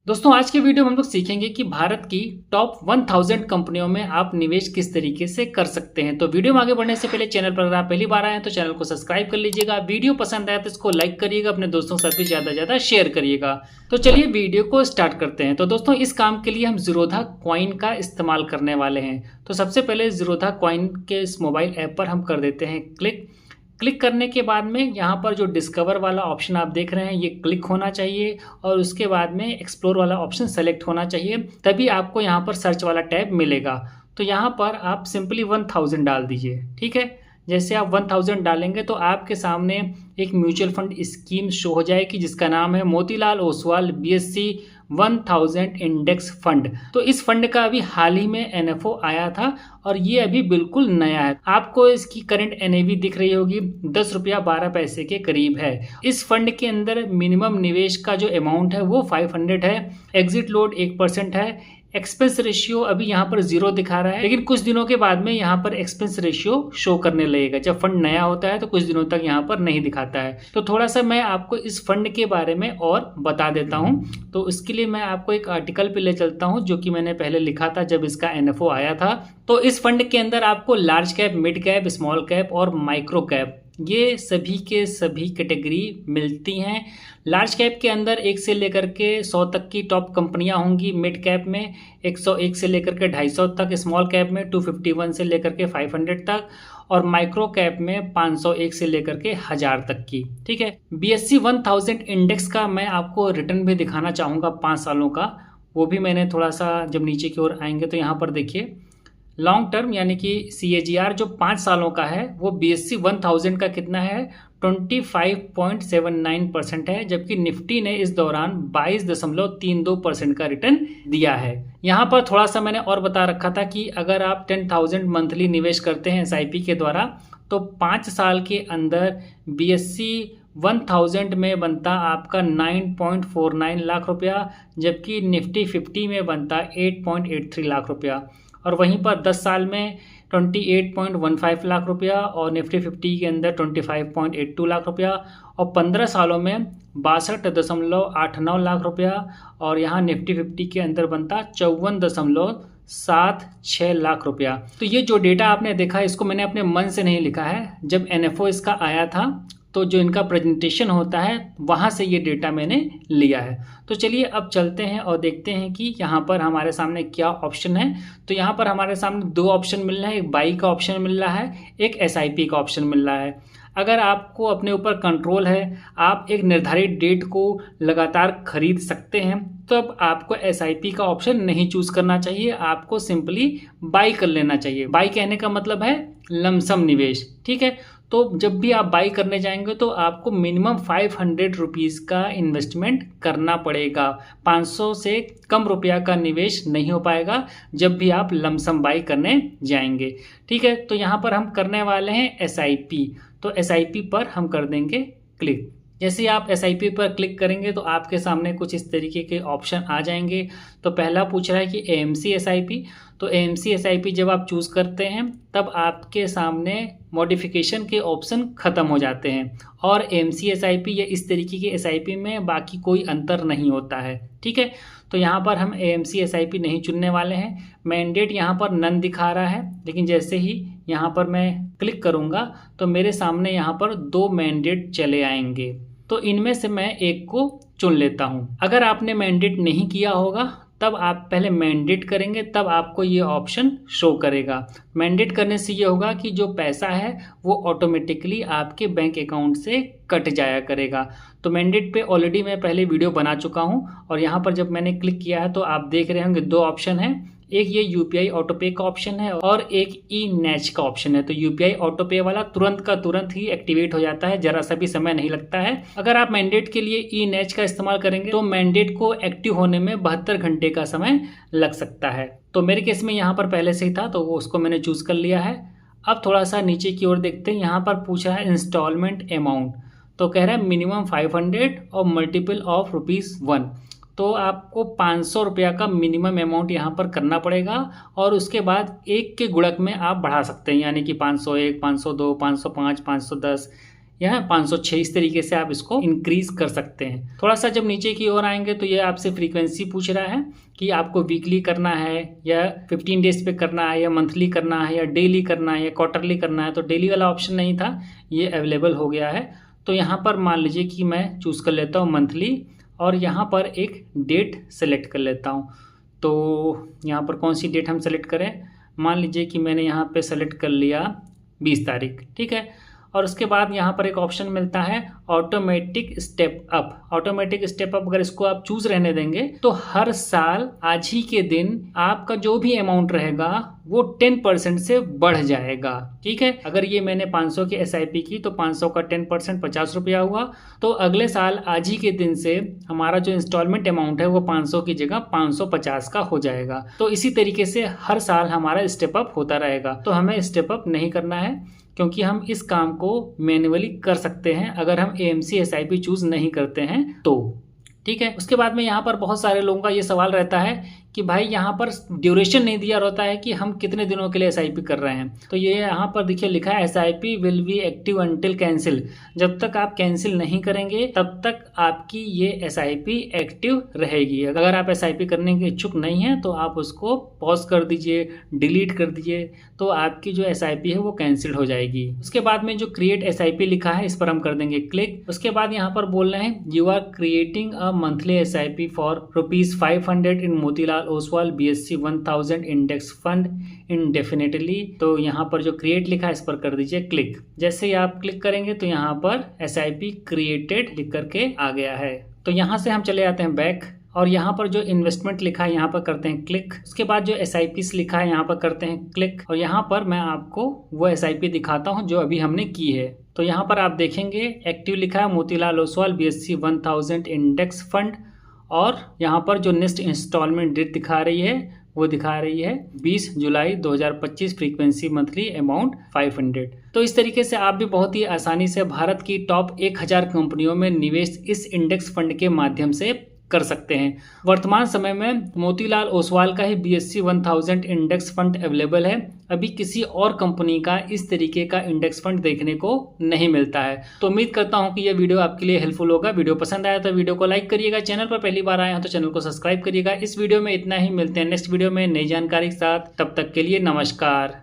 दोस्तों आज के वीडियो में हम लोग सीखेंगे कि भारत की टॉप 1000 कंपनियों में आप निवेश किस तरीके से कर सकते हैं। तो वीडियो में आगे बढ़ने से पहले चैनल पर अगर आप पहली बार आए हैं तो चैनल को सब्सक्राइब कर लीजिएगा। वीडियो पसंद आए तो इसको लाइक करिएगा, अपने दोस्तों के साथ भी ज़्यादा से ज़्यादा शेयर करिएगा। तो चलिए वीडियो को स्टार्ट करते हैं। तो दोस्तों इस काम के लिए हम ज़ीरोधा कॉइन का इस्तेमाल करने वाले हैं। तो सबसे पहले ज़ीरोधा कॉइन के इस मोबाइल ऐप पर हम कर देते हैं क्लिक करने के बाद में यहाँ पर जो डिस्कवर वाला ऑप्शन आप देख रहे हैं ये क्लिक होना चाहिए और उसके बाद में एक्सप्लोर वाला ऑप्शन सेलेक्ट होना चाहिए, तभी आपको यहाँ पर सर्च वाला टैब मिलेगा। तो यहाँ पर आप सिंपली 1000 डाल दीजिए। ठीक है, जैसे आप 1000 डालेंगे तो आपके सामने एक म्यूचुअल फंड स्कीम शो हो जाएगी जिसका नाम है Motilal Oswal BSE 1000 index fund. तो इस फंड का अभी हाल ही में NFO आया था और ये अभी बिल्कुल नया है। आपको इसकी करंट NAV दिख रही होगी 10 रुपया 12 पैसे के करीब है। इस फंड के अंदर मिनिमम निवेश का जो अमाउंट है वो 500 है। एग्जिट लोड 1% है। एक्सपेंस रेशियो अभी यहाँ पर 0 दिखा रहा है, लेकिन कुछ दिनों के बाद में यहाँ पर एक्सपेंस रेशियो शो करने लगेगा। जब फंड नया होता है तो कुछ दिनों तक यहाँ पर नहीं दिखाता है। तो थोड़ा सा मैं आपको इस फंड के बारे में और बता देता हूँ। तो इसके लिए मैं आपको एक आर्टिकल पे ले चलता हूँ जो कि मैंने पहले लिखा था जब इसका NFO आया था। तो इस फंड के अंदर आपको large cap, mid cap, small cap और माइक्रो कैप ये सभी के सभी कैटेगरी मिलती हैं। लार्ज कैप के अंदर 1 से लेकर के 100 तक की टॉप कंपनियां होंगी। मिड कैप में 101 से लेकर के 250 तक, स्मॉल कैप में 251 से लेकर के 500 तक और माइक्रो कैप में 501 से लेकर के 1000 तक की। ठीक है, BSE 1000 इंडेक्स का मैं आपको रिटर्न भी दिखाना चाहूँगा 5 सालों का। वो भी मैंने थोड़ा सा, जब नीचे की ओर आएंगे तो यहाँ पर देखिए लॉन्ग टर्म यानी कि CAGR जो 5 सालों का है वो BSE 1000 का कितना है 25.79% है, जबकि निफ्टी ने इस दौरान 22.32% का रिटर्न दिया है। यहाँ पर थोड़ा सा मैंने और बता रखा था कि अगर आप 10,000 मंथली निवेश करते हैं SIP के द्वारा तो 5 साल के अंदर BSE 1000 में बनता आपका 9.49 लाख रुपया, जबकि निफ्टी 50 में बनता 8.83 लाख रुपया और वहीं पर 10 साल में 28.15 लाख रुपया और निफ्टी 50 के अंदर 25.82 लाख रुपया और 15 सालों में 62.89 लाख रुपया और यहाँ निफ्टी 50 के अंदर बनता 54.76 लाख रुपया। तो ये जो डेटा आपने देखा इसको मैंने अपने मन से नहीं लिखा है। जब NFO इसका आया था तो जो इनका प्रेजेंटेशन होता है वहाँ से ये डेटा मैंने लिया है। तो चलिए अब चलते हैं और देखते हैं कि यहाँ पर हमारे सामने क्या ऑप्शन है। तो यहाँ पर हमारे सामने 2 ऑप्शन मिल रहा है, एक बाई का ऑप्शन मिल रहा है, एक SIP का ऑप्शन मिल रहा है। अगर आपको अपने ऊपर कंट्रोल है, आप एक निर्धारित डेट को लगातार खरीद सकते हैं, तो अब आपको SIP का ऑप्शन नहीं चूज करना चाहिए, आपको सिंपली बाई कर लेना चाहिए। बाई कहने का मतलब है लमसम निवेश। ठीक है, तो जब भी आप बाई करने जाएंगे तो आपको मिनिमम 500 रुपीज़ का इन्वेस्टमेंट करना पड़ेगा। 500 से कम रुपया का निवेश नहीं हो पाएगा जब भी आप लमसम बाई करने जाएंगे। ठीक है, तो यहाँ पर हम करने वाले हैं SIP। तो SIP पर हम कर देंगे क्लिक। जैसे आप SIP पर क्लिक करेंगे तो आपके सामने कुछ इस तरीके के ऑप्शन आ जाएंगे। तो पहला पूछ रहा है कि AMC SIP। तो AMC SIP जब आप चूज़ करते हैं तब आपके सामने मॉडिफिकेशन के ऑप्शन ख़त्म हो जाते हैं और AMC SIP या इस तरीके के SIP में बाकी कोई अंतर नहीं होता है। ठीक है, तो यहाँ पर हम AMC SIP नहीं चुनने वाले हैं। मैंडेट यहाँ पर नन दिखा रहा है, लेकिन जैसे ही यहाँ पर मैं क्लिक करूँगा तो मेरे सामने यहाँ पर 2 मैंडेट चले आएंगे। तो इनमें से मैं एक को चुन लेता हूँ। अगर आपने मैंडेट नहीं किया होगा तब आप पहले मैंडेट करेंगे, तब आपको ये ऑप्शन शो करेगा। मैंडेट करने से ये होगा कि जो पैसा है वो ऑटोमेटिकली आपके बैंक अकाउंट से कट जाया करेगा। तो मैंडेट पे ऑलरेडी मैं पहले वीडियो बना चुका हूँ और यहाँ पर जब मैंने क्लिक किया है तो आप देख रहे होंगे 2 ऑप्शन है, एक ये UPI ऑटो पे का ऑप्शन है और एक E-NACH का ऑप्शन है। तो UPI ऑटो पे वाला तुरंत का तुरंत ही एक्टिवेट हो जाता है, जरा सा भी समय नहीं लगता है। अगर आप मैंडेट के लिए E-NACH का इस्तेमाल करेंगे तो मैंडेट को एक्टिव होने में 72 घंटे का समय लग सकता है। तो मेरे केस में यहाँ पर पहले से ही था तो उसको मैंने चूज कर लिया है। अब थोड़ा सा नीचे की ओर देखते हैं, यहाँ पर पूछा है इंस्टॉलमेंट अमाउंट। तो कह रहा है मिनिमम 500 और मल्टीपल ऑफ ₹1। तो आपको 500 रुपया का मिनिमम अमाउंट यहाँ पर करना पड़ेगा और उसके बाद 1 के गुणक में आप बढ़ा सकते हैं, यानी कि 501, 502, 505, 510 या 506, इस तरीके से आप इसको इंक्रीज कर सकते हैं। थोड़ा सा जब नीचे की ओर आएंगे तो ये आपसे फ्रीक्वेंसी पूछ रहा है कि आपको वीकली करना है या 15 डेज पे करना है या मंथली करना है या डेली करना है या क्वार्टरली करना है। तो डेली वाला ऑप्शन नहीं था, ये अवेलेबल हो गया है। तो यहाँ पर मान लीजिए कि मैं चूज़ कर लेता हूँ मंथली और यहाँ पर एक डेट सेलेक्ट कर लेता हूँ। तो यहाँ पर कौन सी डेट हम सेलेक्ट करें, मान लीजिए कि मैंने यहाँ पे सेलेक्ट कर लिया 20 तारीख, ठीक है। और उसके बाद यहाँ पर एक ऑप्शन मिलता है automatic step up. Automatic step up अगर इसको आप चूज रहने देंगे तो हर साल आज ही के दिन आपका जो भी अमाउंट रहेगा वो 10% से बढ़ जाएगा, ठीक है। अगर ये मैंने 500 की SIP की तो 500 का 10% 50 रुपया हुआ। तो अगले साल आज ही के दिन से हमारा जो इंस्टॉलमेंट अमाउंट है वो 500 की जगह 550 का हो जाएगा। तो इसी तरीके से हर साल हमारा स्टेप अप होता रहेगा। तो हमें स्टेप अप नहीं करना है क्योंकि हम इस काम को मैन्युअली कर सकते हैं अगर हम AMC SIP चूज नहीं करते हैं तो, ठीक है। उसके बाद में यहाँ पर बहुत सारे लोगों का ये सवाल रहता है कि भाई यहाँ पर ड्यूरेशन नहीं दिया रहता है कि हम कितने दिनों के लिए SIP कर रहे हैं। तो ये यहाँ पर देखिए लिखा है SIP will be active until cancel. जब तक आप कैंसिल नहीं करेंगे तब तक आपकी ये SIP एक्टिव रहेगी। अगर आप SIP करने के इच्छुक नहीं हैं तो आप उसको पॉज कर दीजिए, डिलीट कर दीजिए, तो आपकी जो SIP है वो कैंसिल हो जाएगी। उसके बाद में जो क्रिएट SIP लिखा है इस पर हम कर देंगे क्लिक। उसके बाद यहाँ पर बोल रहे हैं you are creating a monthly SIP for ₹500 in Motilal Oswal BSC 1000 index fund indefinitely. तो यहाँ पर जो क्रिएट लिखा है इस पर कर दीजिए क्लिक। जैसे ही आप क्लिक करेंगे तो यहाँ पर SIP क्रिएटेड लिख करके आ गया है। तो यहाँ से हम चले जाते हैं बैक और यहाँ पर जो इन्वेस्टमेंट लिखा है यहाँ पर करते हैं क्लिक। उसके बाद जो SIPs लिखा है यहाँ पर करते हैं क्लिक और यहाँ पर मैं आपको वो SIP दिखाता हूँ जो अभी हमने की है। तो यहाँ पर आप देखेंगे एक्टिव लिखा है Motilal Oswal BSC 1000 index fund और यहाँ पर जो नेक्स्ट इंस्टॉलमेंट डेट दिखा रही है वो दिखा रही है 20 जुलाई 2025, फ्रीक्वेंसी मंथली अमाउंट 500। तो इस तरीके से आप भी बहुत ही आसानी से भारत की टॉप 1000 कंपनियों में निवेश इस इंडेक्स फंड के माध्यम से कर सकते हैं। वर्तमान समय में मोतीलाल ओसवाल का ही BSC 1000 इंडेक्स फंड अवेलेबल है। अभी किसी और कंपनी का इस तरीके का इंडेक्स फंड देखने को नहीं मिलता है। तो उम्मीद करता हूं कि यह वीडियो आपके लिए हेल्पफुल होगा। वीडियो पसंद आया तो वीडियो को लाइक करिएगा, चैनल पर पहली बार आए हैं तो चैनल को सब्सक्राइब करिएगा। इस वीडियो में इतना ही, मिलते हैं नेक्स्ट वीडियो में नई जानकारी के साथ। तब तक के लिए नमस्कार।